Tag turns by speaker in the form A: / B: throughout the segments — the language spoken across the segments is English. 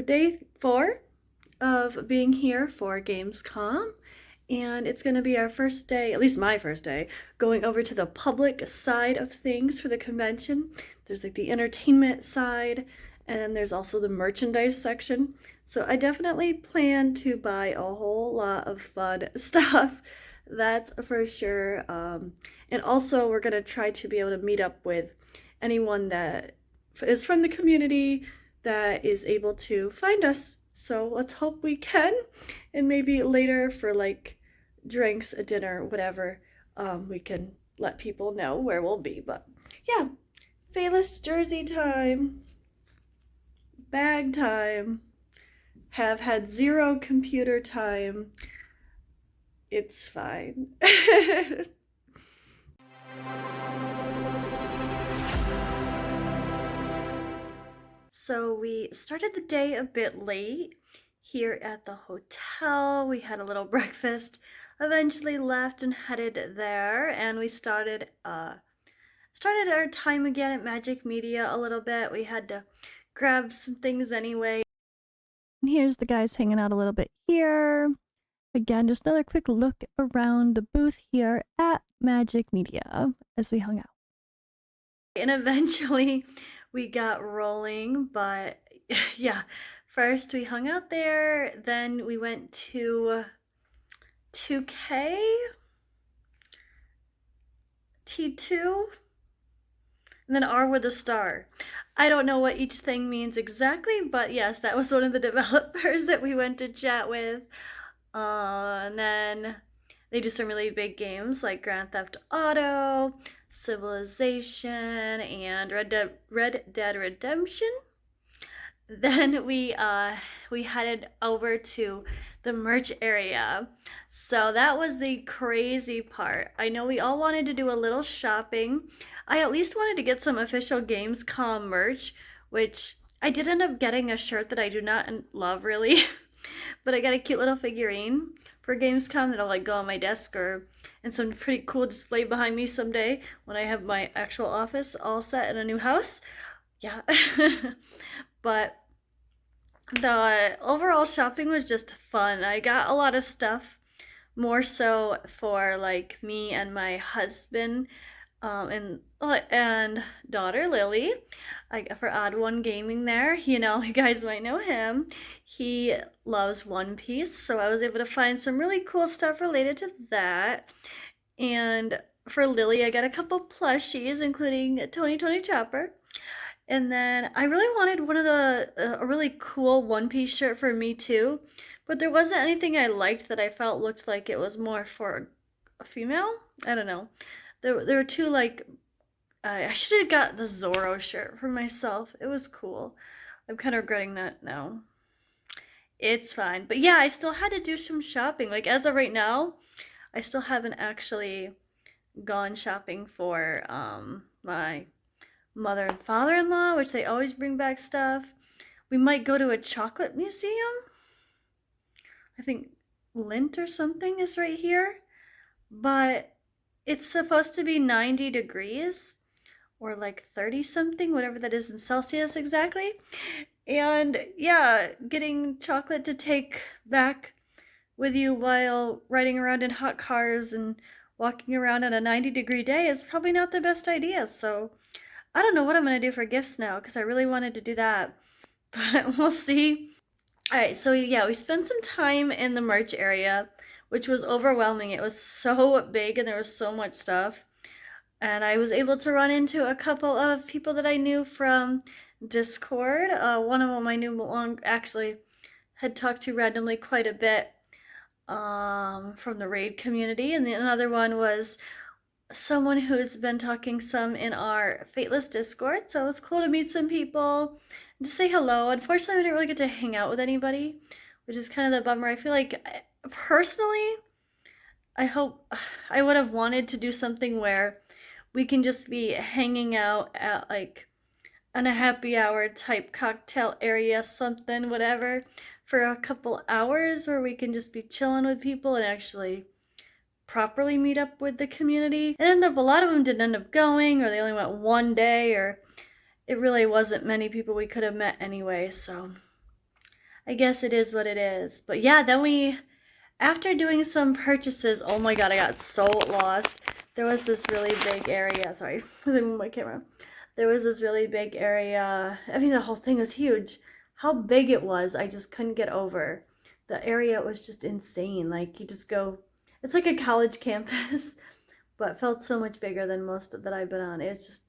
A: day 4 of being here for Gamescom, and it's going to be our first day, at least my first day, going over to the public side of things for the convention. There's like the entertainment side, and then there's also the merchandise section. So I definitely plan to buy a whole lot of fun stuff, that's for sure. And also, we're going to try to be able to meet up with anyone that is from the community that is able to find us. So let's hope we can. And maybe later for like drinks, a dinner, whatever, we can let people know where we'll be. But yeah, Fateless jersey time, bag time, have had 0 computer time. It's fine. So we started the day a bit late here at the hotel. We had a little breakfast, eventually left and headed there, and we started our time again at Magic Media a little bit. We had to grab some things anyway. And here's the guys hanging out a little bit here. Again, just another quick look around the booth here at Magic Media as we hung out. And eventually we got rolling, but yeah, first we hung out there, then we went to 2K, T2, and then R with a star. I don't know what each thing means exactly, but yes, that was one of the developers that we went to chat with. And then they do some really big games like Grand Theft Auto, Civilization, and Red Dead Redemption. Then we headed over to the merch area. So that was the crazy part. I know we all wanted to do a little shopping. I at least wanted to get some official Gamescom merch, which I did end up getting a shirt that I do not love really, but I got a cute little figurine for Gamescom that'll like go on my desk or and some pretty cool display behind me someday when I have my actual office all set in a new house. Yeah. But the overall shopping was just fun. I got a lot of stuff, more so for like me and my husband, and daughter Lily. I got for Odd One Gaming there. You know, you guys might know him. He loves One Piece, so I was able to find some really cool stuff related to that. And for Lily, I got a couple plushies, including Tony Chopper. And then I really wanted one of a really cool One Piece shirt for me too, but there wasn't anything I liked that I felt looked like it was more for a female. I don't know. There were two like I should have got the Zoro shirt for myself. It was cool. I'm kind of regretting that now. It's fine. But yeah, I still had to do some shopping. Like as of right now, I still haven't actually gone shopping for my mother and father-in-law, which they always bring back stuff. We might go to a chocolate museum. I think Lint or something is right here. But it's supposed to be 90 degrees or like 30 something, whatever that is in Celsius exactly. And yeah, getting chocolate to take back with you while riding around in hot cars and walking around on a 90-degree day is probably not the best idea. So I don't know what I'm going to do for gifts now because I really wanted to do that, but we'll see. All right, so yeah, we spent some time in the merch area, which was overwhelming. It was so big and there was so much stuff. And I was able to run into a couple of people that I knew from Discord. One of them I knew actually had talked to randomly quite a bit from the raid community, and another one was someone who's been talking some in our Fateless Discord, so it's cool to meet some people and to say hello. Unfortunately, I didn't really get to hang out with anybody, which is kind of the bummer. I feel like, personally, I hope I would have wanted to do something where we can just be hanging out at like on a happy hour type cocktail area, something, whatever, for a couple hours where we can just be chilling with people and actually properly meet up with the community. A lot of them didn't end up going, or they only went one day, or it really wasn't many people we could have met anyway, so I guess it is what it is. But yeah, then after doing some purchases, oh my god, I got so lost. There was this really big area. Sorry, I was moving my camera. There was this really big area. I mean, the whole thing was huge. How big it was, I just couldn't get over. The area was just insane. Like, you just go, it's like a college campus, but felt so much bigger than most that I've been on. It's just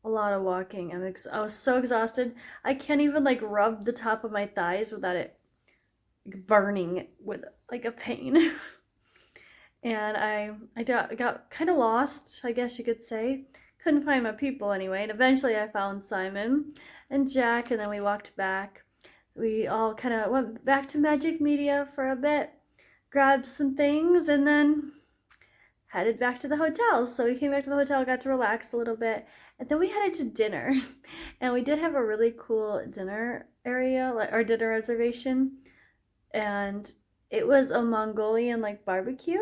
A: a lot of walking. I was so exhausted. I can't even like rub the top of my thighs without it burning with like a pain. And I got kind of lost, I guess you could say. Couldn't find my people anyway, and eventually I found Simon and Jack, and then we walked back. We all kind of went back to Magic Media for a bit, grabbed some things, and then headed back to the hotel. So we came back to the hotel, got to relax a little bit, and then we headed to dinner. And we did have a really cool dinner area, like our dinner reservation, and it was a Mongolian like barbecue,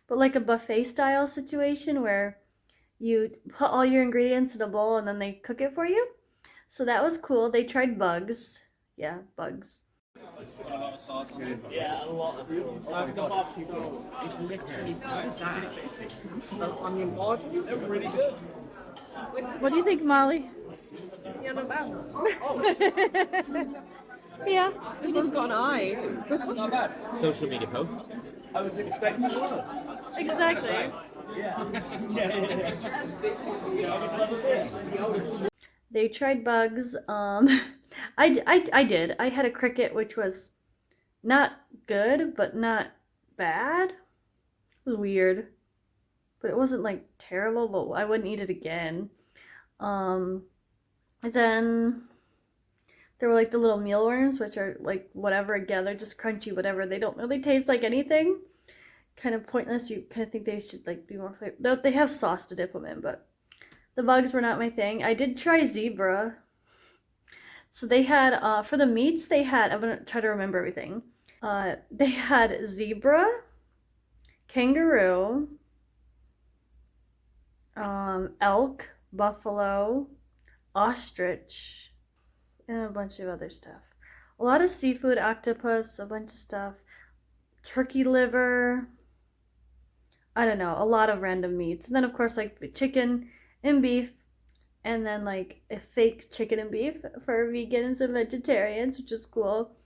A: but like a buffet style situation where you put all your ingredients in a bowl and then they cook it for you. So that was cool. They tried bugs. Yeah, bugs.
B: Yeah, a lot of sauce. I've got off people. It's literally fantastic. I mean, what? They're really good.
A: What do you think, Molly?
B: Yeah, not bad.
A: Yeah.
C: This one's got an eye.
B: Not bad.
D: Social media post.
B: I was expecting worse.
A: Exactly. They tried bugs. I did. I had a cricket, which was not good, but not bad. It was weird, but it wasn't like terrible. But I wouldn't eat it again. Then there were like the little mealworms, which are like whatever. Again, they're just crunchy, whatever. They don't really taste like anything. Kind of pointless. You kind of think they should like be more flavor. They have sauce to dip them in, but the bugs were not my thing. I did try zebra. So they had for the meats they had. I'm gonna try to remember everything. They had zebra, kangaroo, elk, buffalo, ostrich, and a bunch of other stuff. A lot of seafood, octopus, a bunch of stuff, turkey liver. I don't know, a lot of random meats. And then, of course, like chicken and beef. And then, like, a fake chicken and beef for vegans and vegetarians, which is cool.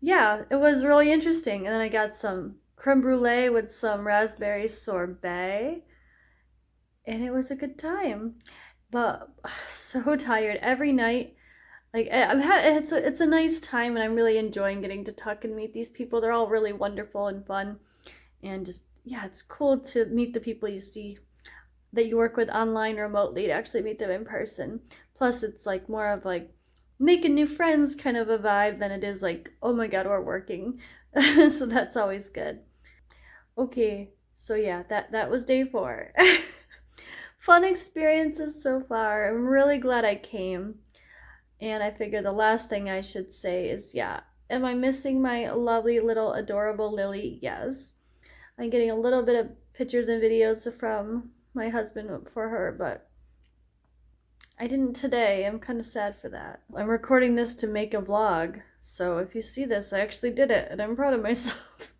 A: Yeah, it was really interesting. And then I got some creme brulee with some raspberry sorbet. And it was a good time. But so tired every night. Like, it's a nice time, and I'm really enjoying getting to talk and meet these people. They're all really wonderful and fun. And just, yeah, it's cool to meet the people you see that you work with online remotely, to actually meet them in person. Plus, it's like more of like making new friends kind of a vibe than it is like, oh my god, we're working. So that's always good. Okay, so yeah, that was day 4. Fun experiences so far. I'm really glad I came. And I figure the last thing I should say is, yeah, am I missing my lovely little adorable Lily? Yes. I'm getting a little bit of pictures and videos from my husband for her, but I didn't today. I'm kind of sad for that. I'm recording this to make a vlog, so if you see this, I actually did it, and I'm proud of myself.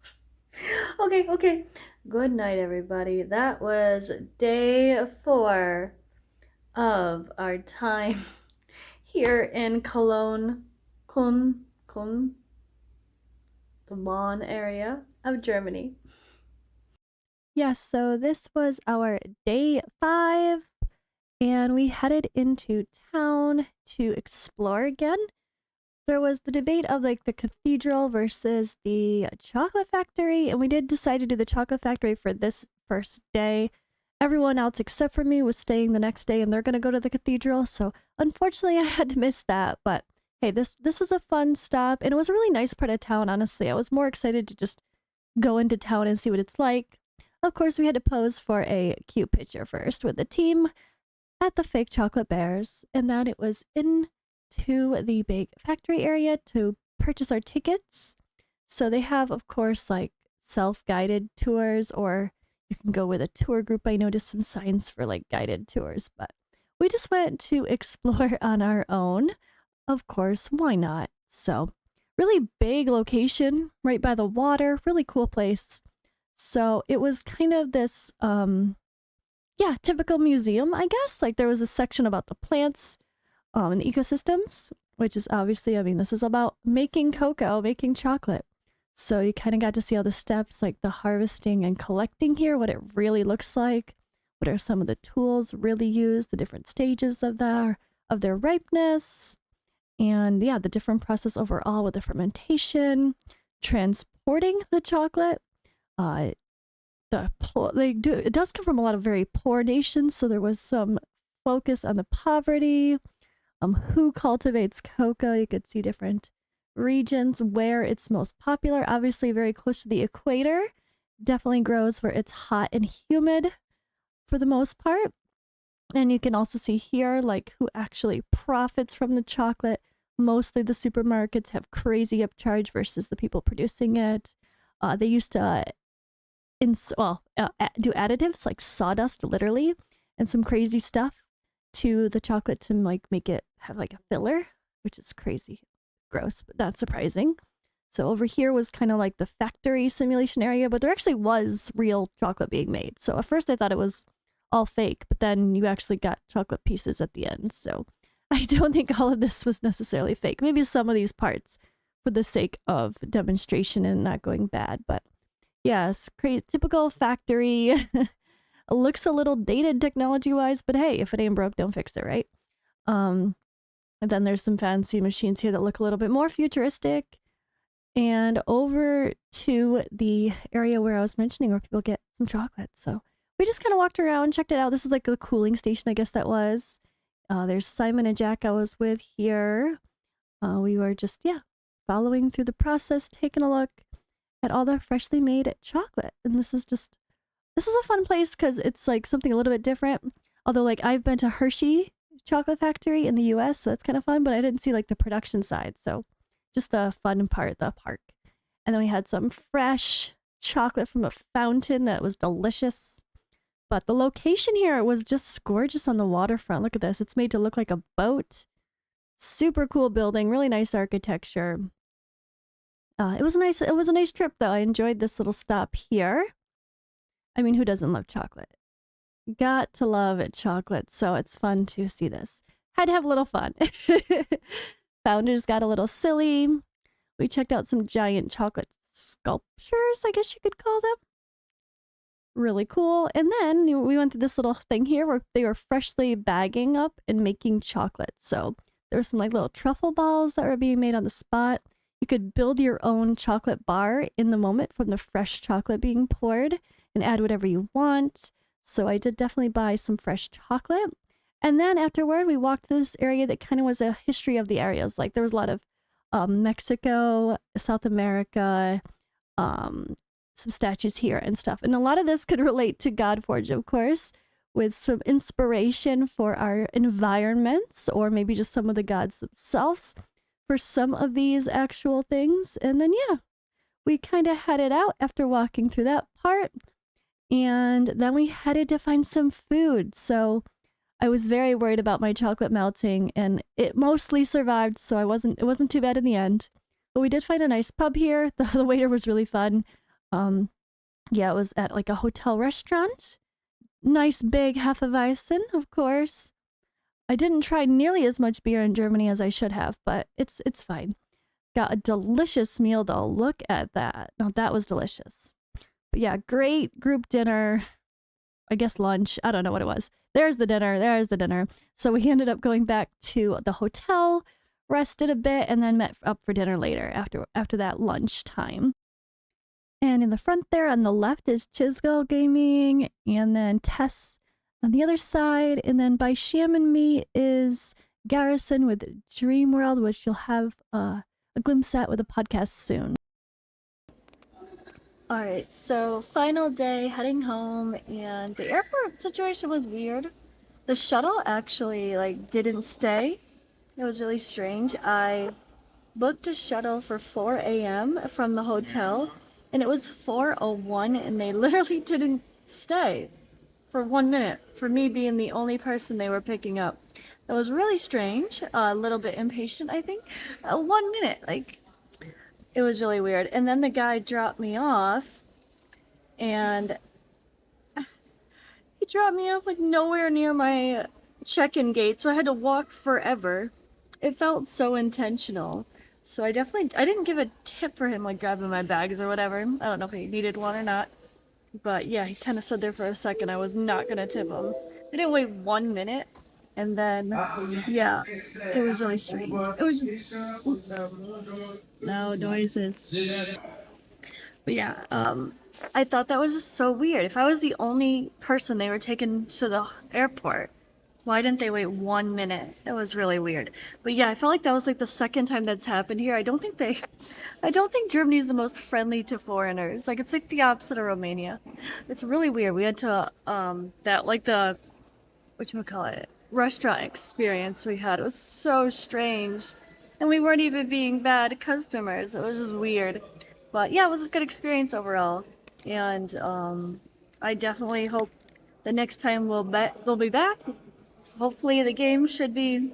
A: Okay. Good night, everybody. That was day 4 of our time here in Cologne, the Bonn area of Germany. Yes, so this was our day 5, and we headed into town to explore again. There was the debate of like the cathedral versus the chocolate factory, and we did decide to do the chocolate factory for this first day. Everyone else except for me was staying the next day, and they're gonna go to the cathedral, so unfortunately I had to miss that. But hey, this was a fun stop, and it was a really nice part of town, honestly. I was more excited to just go into town and see what it's like. Of course, we had to pose for a cute picture first with the team at the fake chocolate bears, and then it was into the big factory area to purchase our tickets. So they have, of course, like self-guided tours, or you can go with a tour group. I noticed some signs for like guided tours, but we just went to explore on our own. Of course, why not? So really big location right by the water, really cool place. So it was kind of this, yeah, typical museum, I guess. Like there was a section about the plants and the ecosystems, which is obviously, I mean, this is about making cocoa, making chocolate. So you kind of got to see all the steps, like the harvesting and collecting here, what it really looks like, what are some of the tools really used, the different stages of their ripeness, and yeah, the different process overall with the fermentation, transporting the chocolate. Uh, it does come from a lot of very poor nations, so there was some focus on the poverty, who cultivates cocoa. You could see different regions where it's most popular. Obviously, very close to the equator. Definitely grows where it's hot and humid for the most part. And you can also see here, like, who actually profits from the chocolate. Mostly the supermarkets have crazy upcharge versus the people producing it. They used to do additives like sawdust, literally, and some crazy stuff to the chocolate to like make it have like a filler, which is crazy, gross, but not surprising. So over here was kind of like the factory simulation area, but there actually was real chocolate being made. So at first I thought it was all fake, but then you actually got chocolate pieces at the end. So I don't think all of this was necessarily fake. Maybe some of these parts for the sake of demonstration and not going bad, but yes, typical factory. Looks a little dated technology wise, but hey, if it ain't broke, don't fix it, right? And then there's some fancy machines here that look a little bit more futuristic. And over to the area where I was mentioning where people get some chocolate. So we just kind of walked around, checked it out. This is like the cooling station, I guess that was. There's Simon and Jack I was with here. We were just, yeah, following through the process, taking a look at all the freshly made chocolate. And this is a fun place because it's like something a little bit different. Although like I've been to Hershey Chocolate Factory in the US, so that's kind of fun, but I didn't see like the production side. So just the fun part, the park. And then we had some fresh chocolate from a fountain that was delicious. But the location here was just gorgeous on the waterfront. Look at this. It's made to look like a boat. Super cool building, really nice architecture. It was a nice trip though. I enjoyed this little stop here. I mean, who doesn't love chocolate? Got to love it, chocolate, so it's fun to see this. Had to have a little fun. Founders got a little silly. We checked out some giant chocolate sculptures, I guess you could call them. Really cool. And then we went through this little thing here where they were freshly bagging up and making chocolate. So there were some like little truffle balls that were being made on the spot. You could build your own chocolate bar in the moment from the fresh chocolate being poured and add whatever you want. So I did definitely buy some fresh chocolate. And then afterward, we walked this area that kind of was a history of the areas. Like there was a lot of Mexico, South America, some statues here and stuff. And a lot of this could relate to Godforge, of course, with some inspiration for our environments or maybe just some of the gods themselves for some of these actual things. And then, yeah, we kind of headed out after walking through that part. And then we headed to find some food. So I was very worried about my chocolate melting, and it mostly survived, so it wasn't too bad in the end. But we did find a nice pub here. The waiter was really fun. Yeah, it was at like a hotel restaurant. Nice big Hefeweizen, of course. I didn't try nearly as much beer in Germany as I should have, but it's fine. Got a delicious meal though. Look at that. Now that was delicious. But yeah, great group dinner. I guess lunch. I don't know what it was. There's the dinner. So we ended up going back to the hotel, rested a bit, and then met up for dinner later after that lunch time. And in the front there on the left is Chisgull Gaming, and then Tess on the other side. And then by Sham and me is Garrison with Dream World, which you'll have a glimpse at with a podcast soon. Alright, so final day heading home, and the airport situation was weird. The shuttle actually like didn't stay. It was really strange. I booked a shuttle for 4 a.m. from the hotel, and it was 4:01, and they literally didn't stay for 1 minute for me being the only person they were picking up. That was really strange. A little bit impatient, I think. 1 minute, like It was really weird. And then the guy dropped me off, and he dropped me off like nowhere near my check-in gate, so I had to walk forever. It felt so intentional. So I didn't give a tip for him like grabbing my bags or whatever. I don't know if he needed one or not. But yeah, he kind of stood there for a second. I was not gonna tip him. I didn't wait 1 minute, and then yeah, it was really strange. It was just no noises. But yeah, I thought that was just so weird. If I was the only person they were taking to the airport, why didn't they wait 1 minute? It was really weird. But yeah, I felt like that was like the second time that's happened here. I don't think Germany is the most friendly to foreigners. Like it's like the opposite of Romania. It's really weird. We had to that like the whatchamacallit, restaurant experience we had. It was so strange. And we weren't even being bad customers. It was just weird. But yeah, it was a good experience overall. And I definitely hope the next time we'll be back. Hopefully the game should be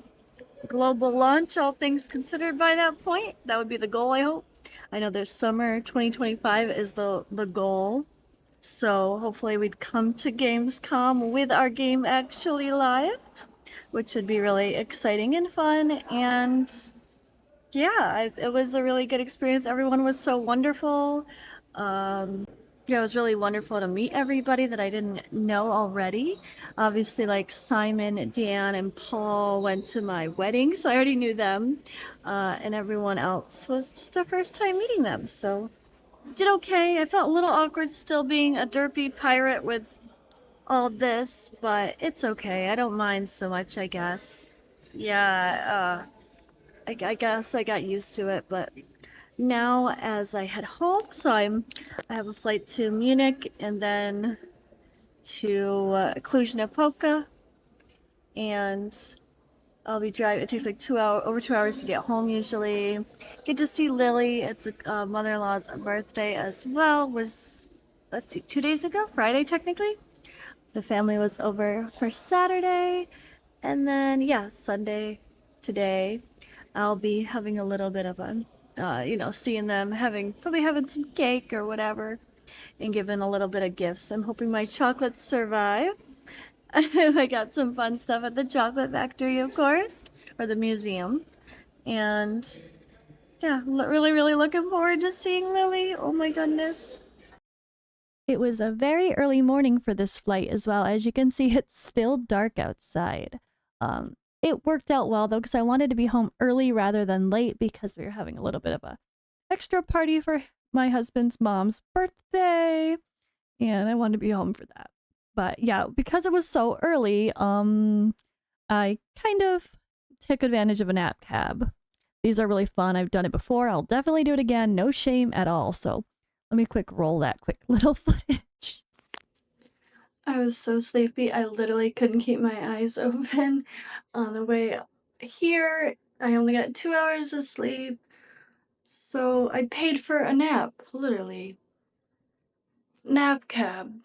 A: global launch, all things considered by that point. That would be the goal, I hope. I know there's summer 2025 is the goal. So hopefully we'd come to Gamescom with our game actually live, which would be really exciting and fun. And yeah, it was a really good experience. Everyone was so wonderful. Yeah, it was really wonderful to meet everybody that I didn't know already. Obviously, like Simon, Dan, and Paul went to my wedding, so I already knew them. And everyone else was just a first time meeting them, so did okay. I felt a little awkward still being a derpy pirate with all this, but it's okay. I don't mind so much, I guess. Yeah, I guess I got used to it, but now as I head home, so I have a flight to Munich and then to Cluj-Napoca, and I'll be driving. It takes like over 2 hours to get home usually. Get to see Lily. It's a mother-in-law's birthday as well. Was let's see, 2 days ago, Friday technically. The family was over for Saturday, and then yeah, Sunday today. I'll be having a little bit of a, seeing them probably having some cake or whatever, and giving a little bit of gifts. I'm hoping my chocolates survive. I got some fun stuff at the chocolate factory, of course, or the museum. And yeah, really, really looking forward to seeing Lily. Oh my goodness. It was a very early morning for this flight as well. As you can see, it's still dark outside. It worked out well though, because I wanted to be home early rather than late because we were having a little bit of a extra party for my husband's mom's birthday, and I wanted to be home for that. But yeah, because it was so early, I kind of took advantage of a nap cab. These are really fun. I've done it before. I'll definitely do it again. No shame at all. So let me roll that quick little footage. I was so sleepy. I literally couldn't keep my eyes open on the way here. I only got 2 hours of sleep. So I paid for a nap, literally. Nap cab.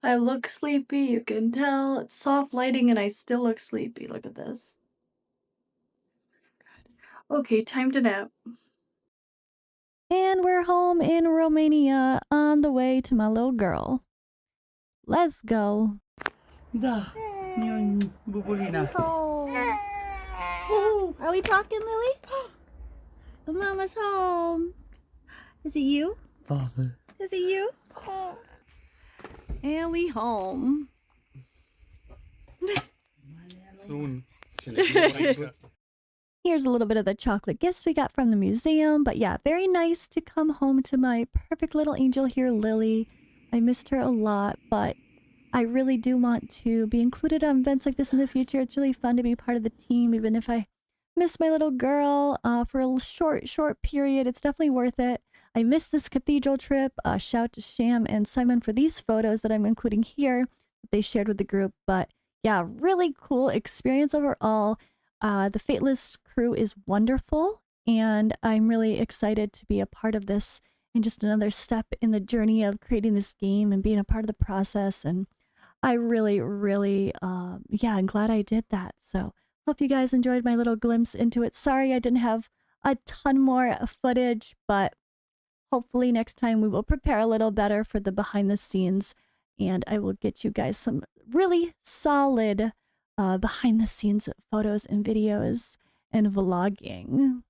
A: I look sleepy, you can tell. It's soft lighting and I still look sleepy. Look at this. Okay, time to nap. And we're home in Romania on the way to my little girl. Let's go.
C: Da, yung bubulina.
A: Oh. Are we talking, Lily? Mama's home. Is it you?
C: Papa.
A: Is it you? Oh. And we home.
C: Soon.
A: Here's a little bit of the chocolate gifts we got from the museum. But yeah, very nice to come home to my perfect little angel here, Lily. I missed her a lot, but I really do want to be included on events like this in the future. It's really fun to be part of the team, even if I miss my little girl for a short period. It's definitely worth it. I missed this cathedral trip. Shout out to Sham and Simon for these photos that I'm including here that they shared with the group. But yeah, really cool experience overall. The Fateless crew is wonderful, and I'm really excited to be a part of this and just another step in the journey of creating this game and being a part of the process. And I really, I'm glad I did that. So hope you guys enjoyed my little glimpse into it. Sorry I didn't have a ton more footage, but hopefully next time we will prepare a little better for the behind the scenes, and I will get you guys some really solid behind the scenes photos and videos and vlogging.